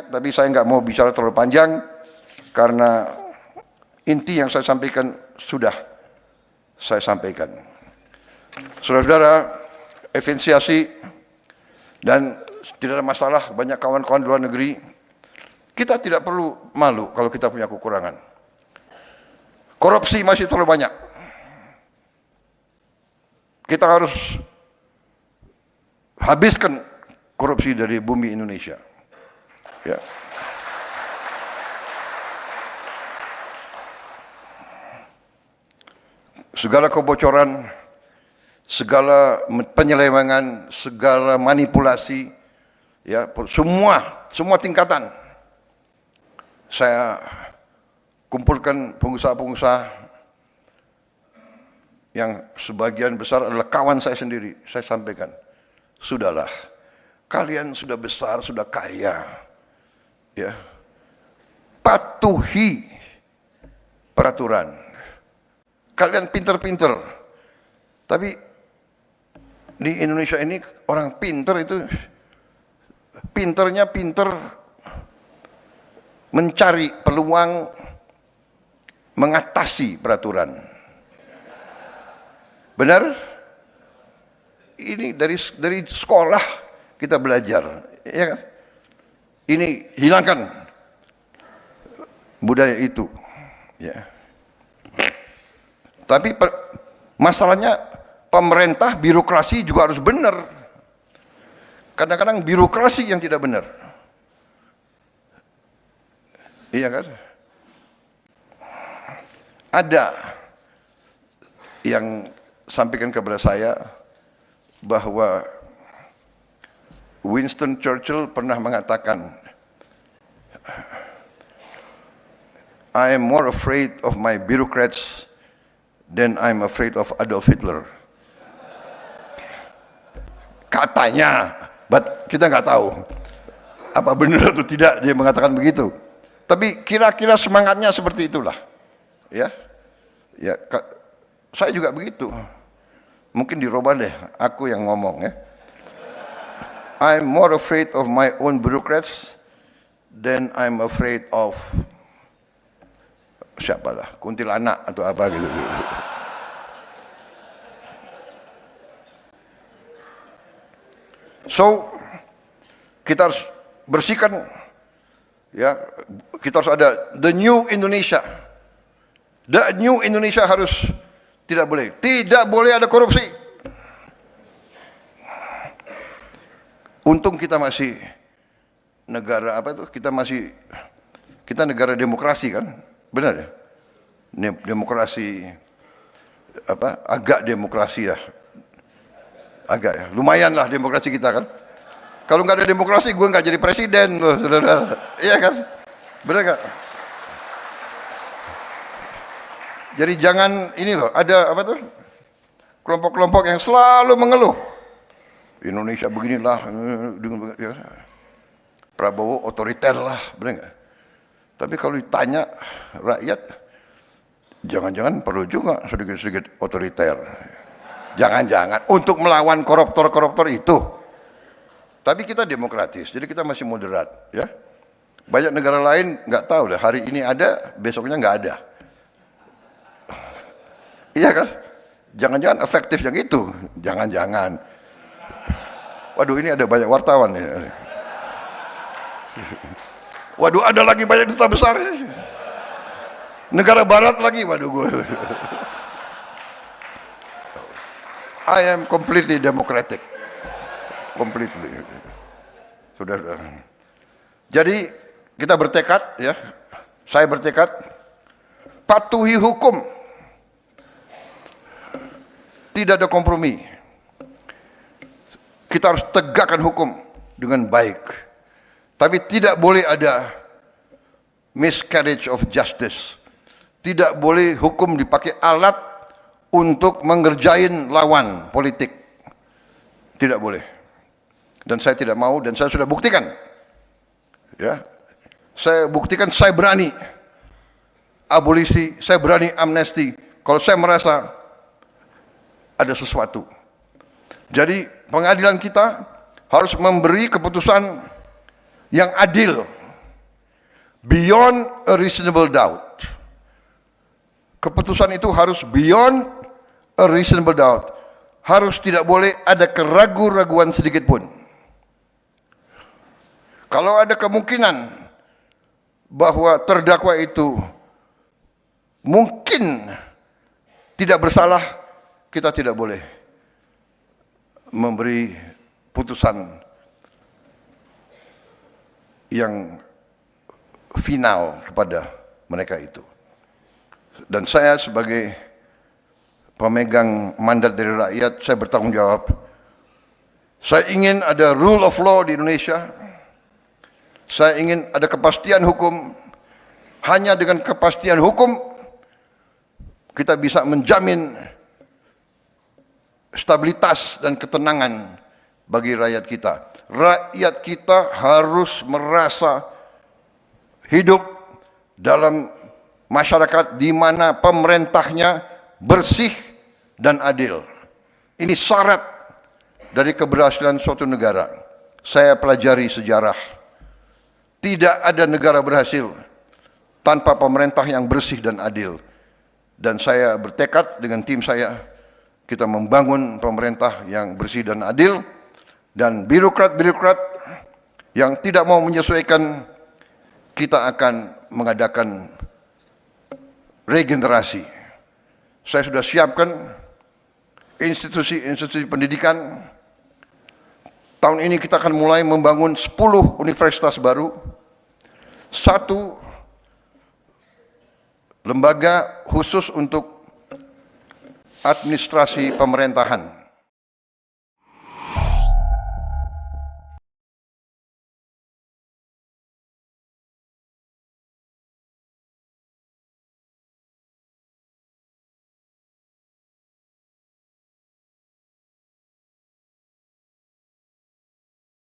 Tapi saya nggak mau bicara terlalu panjang karena inti yang saya sampaikan sudah saya sampaikan. Saudara-saudara, evidensiasi dan tidak ada masalah, banyak kawan-kawan di luar negeri. Kita tidak perlu malu kalau kita punya kekurangan. Korupsi masih terlalu banyak. Kita harus habiskan korupsi dari bumi Indonesia. Ya. Segala kebocoran, segala penyelewengan, segala manipulasi, ya, semua tingkatan. Saya kumpulkan pengusaha-pengusaha yang sebagian besar adalah kawan saya sendiri. Saya sampaikan, sudahlah, kalian sudah besar, sudah kaya, ya, patuhi peraturan. Kalian pinter-pinter, tapi di Indonesia ini orang pinter itu pinternya pinter mencari peluang mengatasi peraturan. Benar? Ini dari sekolah kita belajar, ya kan? Ini hilangkan budaya itu, ya. Tapi masalahnya pemerintah, birokrasi juga harus benar. Kadang-kadang birokrasi yang tidak benar. Iya kan? Ada yang sampaikan kepada saya bahwa Winston Churchill pernah mengatakan, I am more afraid of my bureaucrats than I'm afraid of Adolf Hitler. Katanya, but kita nggak tahu apa benar atau tidak dia mengatakan begitu. Tapi kira-kira semangatnya seperti itulah, ya. Ya, saya juga begitu. Mungkin dirubah deh, aku yang ngomong, ya. I'm more afraid of my own bureaucrats than I'm afraid of siapalah, kuntilanak atau apa gitu. So, kita harus bersihkan, ya, kita harus ada the new Indonesia. The new Indonesia harus tidak boleh ada korupsi. Untung kita masih negara apa itu? Kita negara demokrasi kan? Benar ya? Demokrasi apa? Agak demokrasi ya. Agak ya. Lumayan lah demokrasi kita kan. Kalau nggak ada demokrasi, gue nggak jadi presiden loh, saudara. Iya kan? Benar nggak? Jadi jangan ini loh, ada apa tuh? Kelompok-kelompok yang selalu mengeluh. Indonesia beginilah, ya. Prabowo otoriter lah, benar nggak? Tapi kalau ditanya rakyat, jangan-jangan perlu juga sedikit-sedikit otoriter. Jangan-jangan untuk melawan koruptor-koruptor itu. Tapi kita demokratis, jadi kita masih moderat, ya. Banyak negara lain nggak tahu deh, hari ini ada, besoknya nggak ada. Iya kan? Jangan-jangan efektif yang itu, jangan-jangan. Waduh, ini ada banyak wartawan ya. Waduh, ada lagi banyak duta besar. Negara barat lagi, waduh gue. I am completely democratic. Completely. Sudah. Jadi kita bertekad, ya. Saya bertekad patuhi hukum. Tidak ada kompromi. Kita harus tegakkan hukum dengan baik. Tapi tidak boleh ada miscarriage of justice. Tidak boleh hukum dipakai alat untuk mengerjain lawan politik. Tidak boleh. Dan saya tidak mau, dan saya sudah buktikan. Ya. Saya buktikan, saya berani abolisi, saya berani amnesti. Kalau saya merasa ada sesuatu. Jadi pengadilan kita harus memberi keputusan yang adil beyond a reasonable doubt. Keputusan itu harus beyond a reasonable doubt. Harus tidak boleh ada keraguan-raguan sedikit pun. Kalau ada kemungkinan bahwa terdakwa itu mungkin tidak bersalah, kita tidak boleh memberi putusan yang final kepada mereka itu. Dan saya sebagai pemegang mandat dari rakyat, saya bertanggung jawab. Saya ingin ada rule of law di Indonesia. Saya ingin ada kepastian hukum. Hanya dengan kepastian hukum kita bisa menjamin stabilitas dan ketenangan bagi rakyat kita. Rakyat kita harus merasa hidup dalam masyarakat di mana pemerintahnya bersih dan adil. Ini syarat dari keberhasilan suatu negara. Saya pelajari sejarah. Tidak ada negara berhasil tanpa pemerintah yang bersih dan adil. Dan saya bertekad dengan tim saya, kita membangun pemerintah yang bersih dan adil, dan birokrat-birokrat yang tidak mau menyesuaikan, kita akan mengadakan regenerasi. Saya sudah siapkan institusi-institusi pendidikan. Tahun ini kita akan mulai membangun 10 universitas baru, 1 lembaga khusus untuk administrasi pemerintahan.